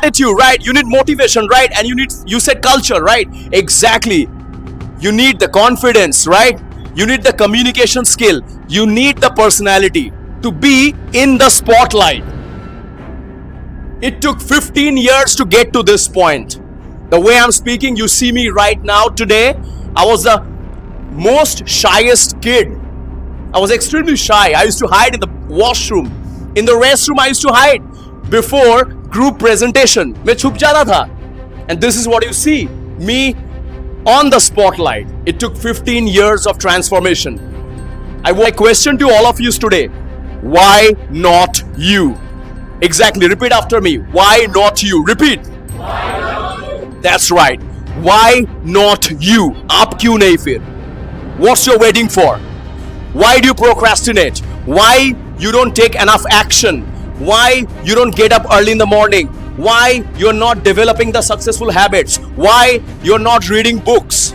attitude, right? You need motivation, right? And you said culture, right? Exactly. You need the confidence, right? You need the communication skill. You need the personality to be in the spotlight. It took 15 years to get to this point. The way I'm speaking, you see me right now today. I was the most shyest kid. I was extremely shy. I used to hide in the washroom. In the restroom, I used to hide. Before group presentation, मैं छुप जाता था. And this is what you see. Me on the spotlight. It took 15 years of transformation. I want a question to all of you today. Why not you? Exactly. Repeat after me. Why not you? Repeat. Why not you? That's right. Why not you? आप क्यों नहीं फिर? What's your waiting for? Why do you procrastinate? Why you don't take enough action? Why you don't get up early in the morning? Why you're not developing the successful habits? Why you're not reading books?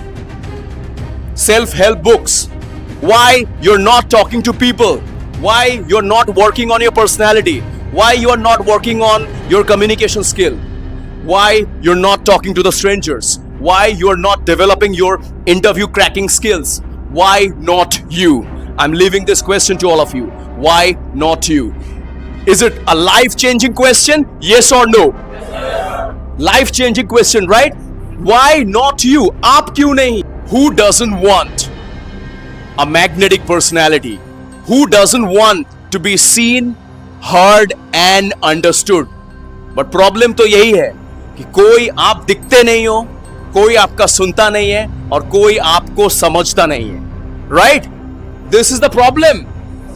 Self-help books. Why you're not talking to people? Why you're not working on your personality? Why you're not working on your communication skill? Why you're not talking to the strangers? Why you're not developing your interview cracking skills? Why not you? I'm leaving this question to all of you. Why not you? Is it a life-changing question? Yes or no? Yes, life-changing question, right? Why not you? आप क्यों नहीं? Who doesn't want a magnetic personality? Who doesn't want to be seen, heard and understood? But problem तो यही है कि कोई आप दिखते नहीं हो, कोई आपका सुनता नहीं है और कोई आपको समझता नहीं है. Right? This is the problem.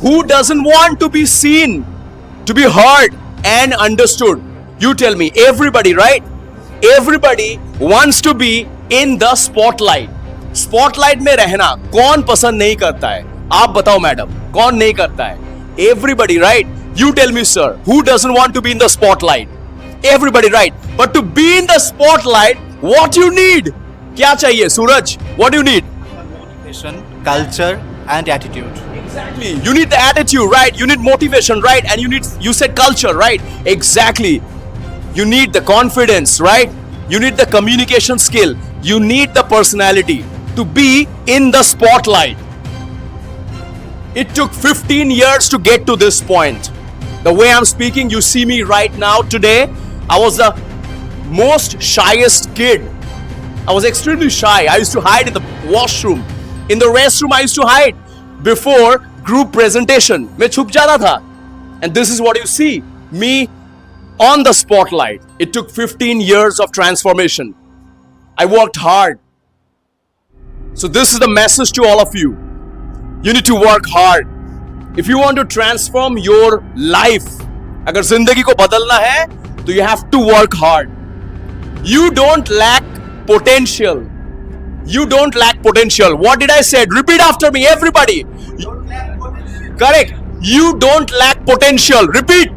Who doesn't want to be seen, to be heard and understood? You tell me. Everybody, right? Everybody wants to be in the spotlight. Spotlight में रहना कौन पसंद नहीं करता है? आप बताओ मैडम, कौन नहीं करता है? Everybody, right? You tell me, sir. Who doesn't want to be in the spotlight? Everybody, right? But to be in the spotlight, what you need? क्या चाहिए, सूरज? What do you need? Motivation, culture and attitude. Exactly. You need the attitude, right? You need motivation, right? And you said culture, right? Exactly. You need the confidence, right? You need the communication skill. You need the personality to be in the spotlight. It took 15 years to get to this point. The way I'm speaking, you see me right now today. I was the most shyest kid. I was extremely shy. I used to hide in the washroom. In the restroom, I used to hide. Before group presentation, मैं छुप जाता था. And this is what you see. Me on the spotlight. It took 15 years of transformation. I worked hard. So this is the message to all of you. You need to work hard. If you want to transform your life, अगर जिंदगी को बदलना है, तो you have to work hard. You don't lack potential. You don't lack potential. What did I say? Repeat after me, everybody. Correct. You don't lack potential. Repeat.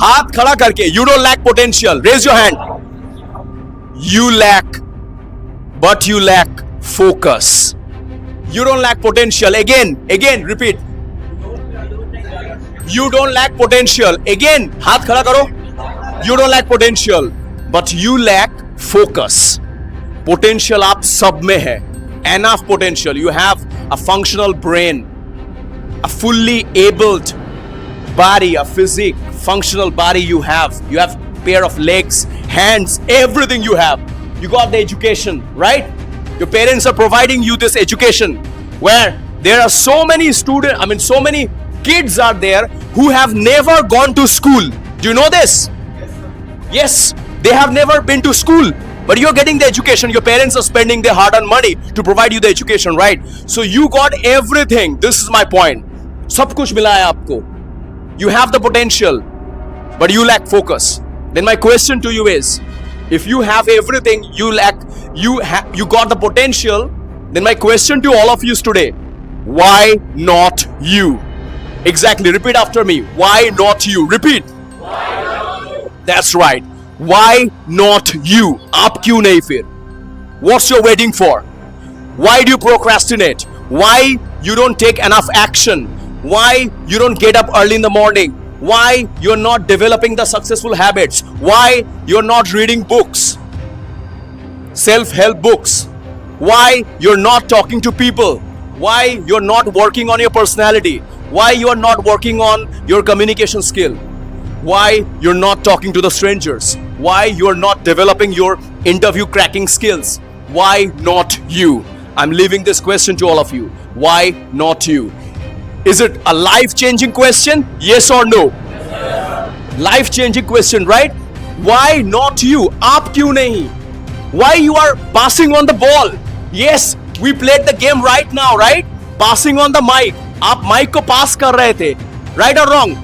हाथ खड़ा करके. You don't lack potential. Raise your hand. You lack, but you lack focus. You don't lack potential. Again, repeat. You don't lack potential. Again, हाथ खड़ा करो. You don't lack potential, but you lack focus. Potential आप सब में है. Enough potential. You have a functional brain, a fully abled body, a physique, functional body you have. You have pair of legs, hands, everything you have. You got the education, right? Your parents are providing you this education where there are so many students, so many kids are there who have never gone to school. Do you know this? Yes, they have never been to school. But you're getting the education. Your parents are spending their hard-earned money to provide you the education, right? So you got everything. This is my point. सब कुछ मिला है आपको. You have the potential, but you lack focus. Then my question to you is, if you have everything, you got the potential. Then my question to all of you today, why not you? Exactly. Repeat after me. Why not you? Repeat. Why not you? That's right. Why not you? आप क्यों नहीं फिर? What's your waiting for? Why do you procrastinate? Why you don't take enough action? Why you don't get up early in the morning? Why you're not developing the successful habits? Why you're not reading books, self-help books? Why you're not talking to people? Why you're not working on your personality? Why you are not working on your communication skill? Why you're not talking to the strangers? Why you're not developing your interview cracking skills? Why not you? I'm leaving this question to all of you. Why not you? Is it a life-changing question? Yes or no? Life-changing question, right? Why not you? आप क्यों नहीं? Why you are passing on the ball? Yes, we played the game right now, right? Passing on the mic. आप mic को pass कर रहे थे, right or wrong?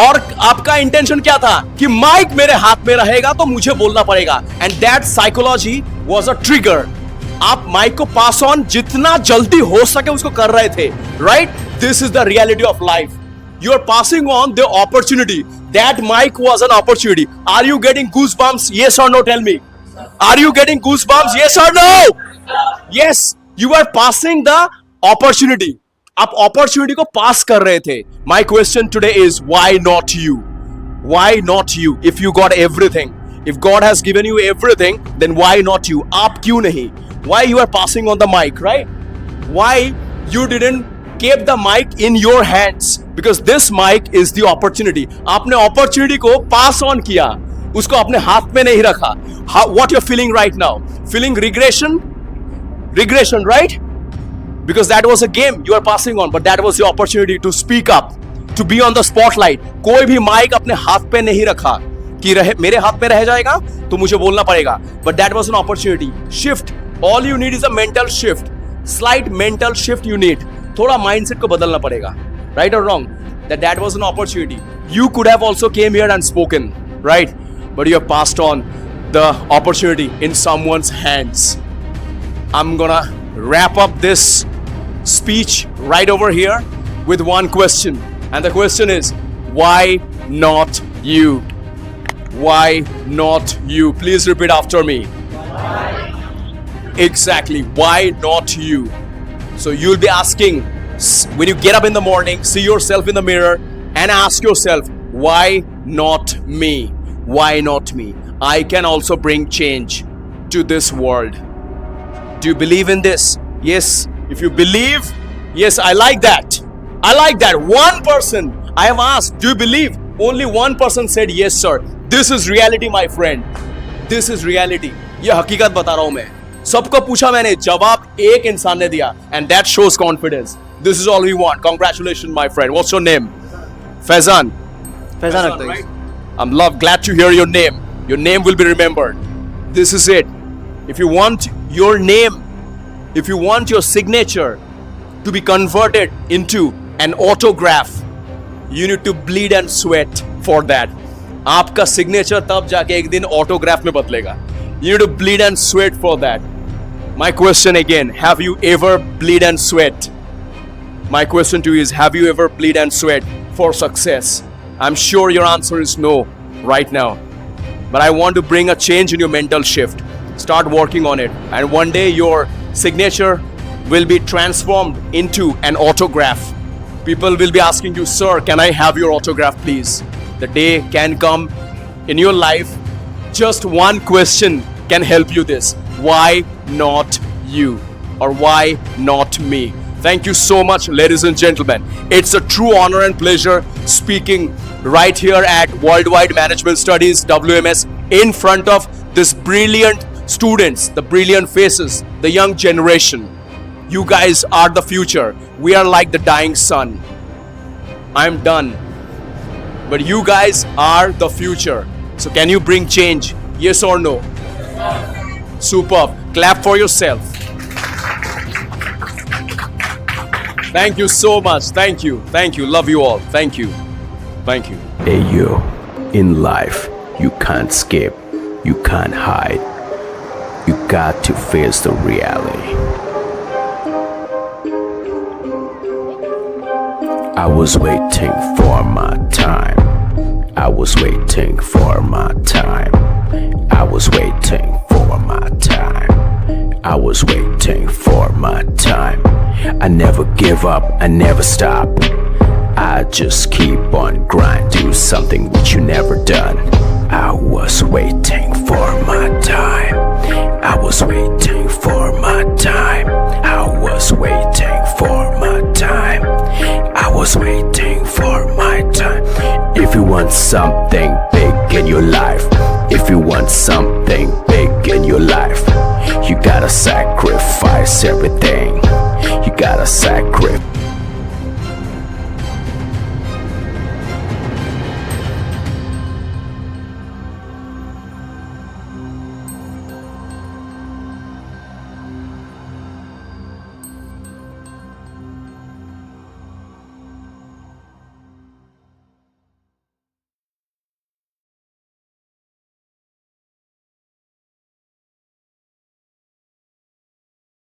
और आपका इंटेंशन क्या था कि माइक मेरे हाथ में रहेगा तो मुझे बोलना पड़ेगा. And that psychology was a trigger. आप माइक को पास ऑन जितना जल्दी हो सके उसको कर रहे थे, right? This is the reality of life. You are passing on the opportunity. That mic was an opportunity. Are you getting goose bumps? Yes or no? Tell me. Are you getting goose bumps? Yes or no? Yes, you are passing the opportunity. आप opportunity को pass कर रहे थे. My question today is why not you? Why not you? If you got everything, if God has given you everything, then why not you? आप क्यों नहीं? Why you are passing on the mic, right? Why you didn't keep the mic in your hands? Because this mic is the opportunity. आपने opportunity को pass on किया, उसको अपने हाथ में नहीं रखा. What you're feeling right now? Feeling regression? Regression, right? Because that was a game you are passing on, but that was the opportunity to speak up, to be on the spotlight. कोई भी mic अपने हाथ पे नहीं रखा कि मेरे हाथ में रह जाएगा तो मुझे बोलना पड़ेगा. But that was an opportunity. Shift. All you need is a mental shift. Slight mental shift you need. थोड़ा mindset को बदलना पड़ेगा. Right or wrong? That was an opportunity. You could have also came here and spoken, right? But you have passed on the opportunity in someone's hands. I'm gonna wrap up this speech right over here with one question, and the question is, why not you? Why not you? Please repeat after me. Exactly, why not you? So you'll be asking, when you get up in the morning, see yourself in the mirror and ask yourself, why not me? Why not me? I can also bring change to this world. Do you believe in this? Yes. If you believe, yes, I like that. I like that. One person, I have asked, do you believe? Only one person said, yes, sir. This is reality, my friend. This is reality. ये हकीकत बता रहा हूं मैं. सबको पूछा मैंने, जवाब एक इंसान ने दिया. And that shows confidence. This is all we want. Congratulations, my friend. What's your name? Faizan. Faizan, right? I'm glad to hear your name. Your name will be remembered. This is it. If you want your name, if you want your signature to be converted into an autograph, you need to bleed and sweat for that. आपका signature तब जाके एक दिन autograph में बदलेगा. You need to bleed and sweat for that. My question again, have you ever bleed and sweat? My question to you is, have you ever bleed and sweat for success? I'm sure your answer is no right now. But I want to bring a change in your mental shift. Start working on it. And one day your signature will be transformed into an autograph. People will be asking you, sir, can I have your autograph, please? The day can come in your life. Just one question can help you this. Why not you? Or why not me? Thank you so much, ladies and gentlemen. It's a true honor and pleasure speaking right here at Worldwide Management Studies, WMS, in front of this brilliant students, the brilliant faces, the young generation. You guys are the future. We are like the dying sun. I'm done. But you guys are the future. So can you bring change? Yes or no? Superb. Clap for yourself. Thank you so much. Thank you. Thank you. Love you all. Thank you. Thank you. Hey you, in life, you can't skip, you can't hide. You got to face the reality. I was waiting for my time. I was waiting for my time. I was waiting for my time. I was waiting for my time. I never give up, I never stop. I just keep on grind, do something which you never done. I was waiting for my time. I was waiting for my time. I was waiting for my time. I was waiting for my time. If you want something big in your life, if you want something big in your life, you gotta sacrifice everything. You gotta sacrifice